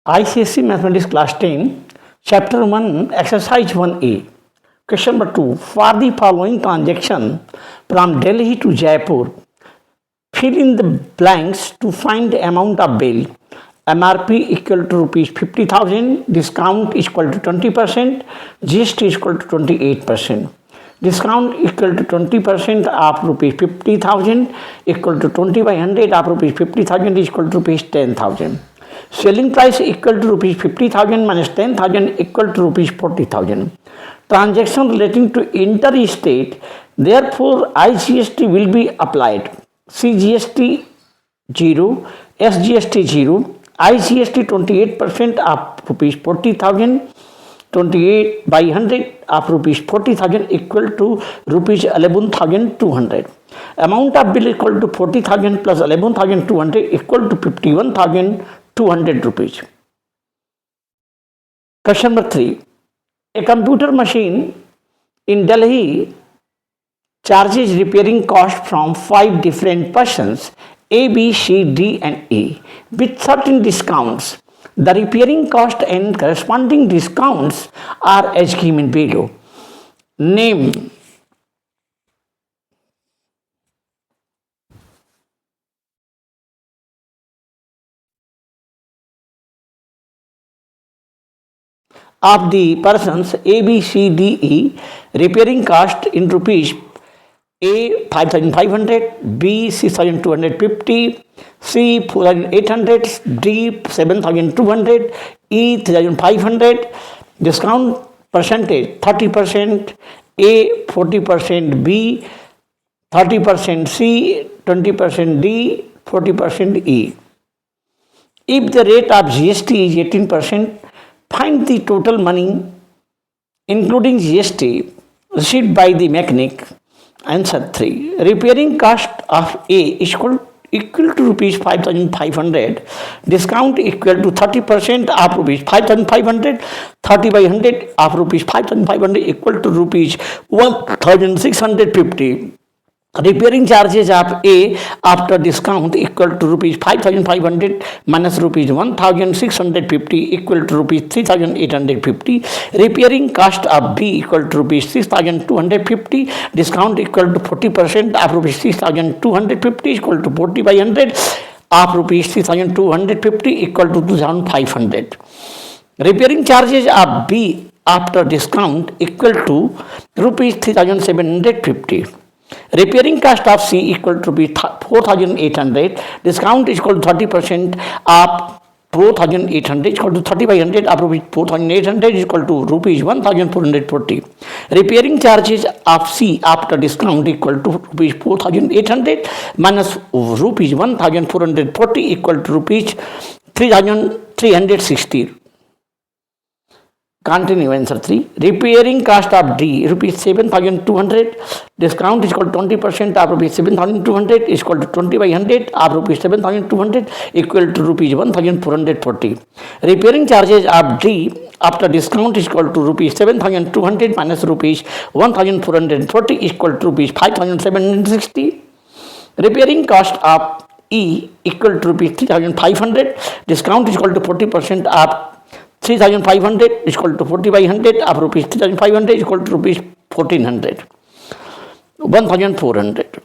ICSE Mathematics Class 10, Chapter 1, Exercise 1A. Question number 2. For the following transaction from Delhi to Jaipur, fill in the blanks to find the amount of bill. MRP equal to rupees 50,000, discount is equal to 20%, GST is equal to 28%. Discount equal to 20% of rupees 50,000 equal to 20 by 100 of rupees 50,000 is equal to rupees 10,000. Selling price equal to rupees 50,000 minus 10,000 equal to rupees 40,000. Transaction relating to interstate, therefore IGST will be applied. CGST 0, SGST 0, IGST 28% of rupees 40,000, 28 by 100 of rupees 40,000 equal to rupees 11,200. Amount of bill equal to 40,000 plus 11,200 equal to 51,200 rupees. Question number 3. A computer machine in Delhi charges repairing cost from 5 different persons A, B, C, D and E with certain discounts. The repairing cost and corresponding discounts are as given below. Name of the persons A, B, C, D, E, repairing cost in rupees: A 5,500, B 6,250, C 4,800, D 7,200, E 3,500. Discount percentage 30%, A 40%, B 30%, C 20%, D 40%, E. If the rate of GST is 18%, find the total money including GST received by the mechanic. Answer 3. Repairing cost of A is equal to rupees 5,500. Discount equal to 30% of rupees 5,500. 30 by 100 of rupees 5,500 equal to rupees 1,650. Repairing charges of A after discount equal to rupees 5,500 minus rupees 1,650 equal to rupees 3,850. Repairing cost of B equal to rupees 6,250. Discount equal to 40% of rupees 6,250 equal to 40 by 100 of rupees 6,250 equal to 2,500. Repairing charges of B after discount equal to rupees 3,750. Repairing cost of C equal to 4,800. Discount is equal to 30% of 4,800 equal to 30 by 100 of rupees 4,800 is equal to rupees 1,440. Repairing charges of C after discount equal to rupees 4,800 minus rupees 1,440 equal to rupees 3,360. Continue. Answer 3. Repairing cost of D rupees 7,200. Discount is equal to 20% of rupees 7,200 is equal to 20 by 100 of rupees 7,200 equal to rupees 1,440. Repairing charges of D after discount is equal to rupees 7,200 minus rupees 1,440 is equal to rupees 5,760. Repairing cost of E equal to rupees 3,500. Discount is equal to 40% of 3,500 is equal to 40 by 100 of rupees 3,500 is equal to rupees 1,400. 1,400.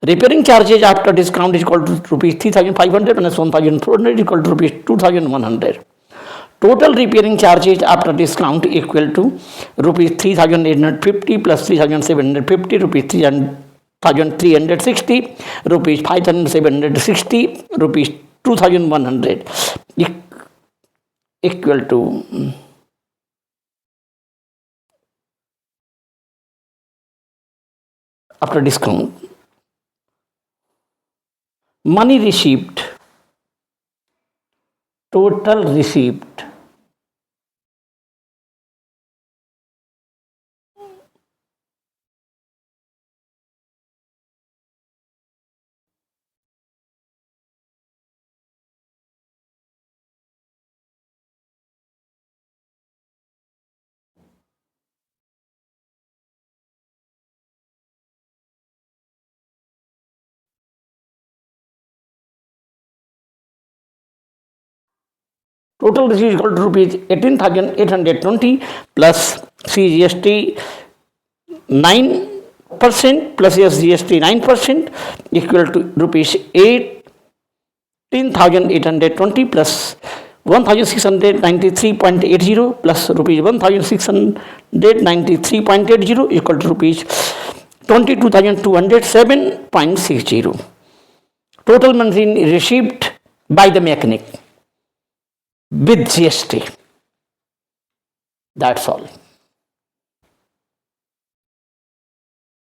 Repairing charges after discount is equal to rupees 3,500 minus 1,400 is equal to rupees 2,100. Total repairing charges after discount equal to rupees 3,850 plus 3,750 rupees 3,360 rupees 5,760 rupees 2,100 equal to after discount. Money received, total received, Total receipt is equal to rupees 18,820 plus CGST 9% plus SGST 9% equal to rupees 18,820 plus 1,693.80 plus rupees 1,693.80 equal to rupees 22,207.60. Total money received by the mechanic with GST. That's all.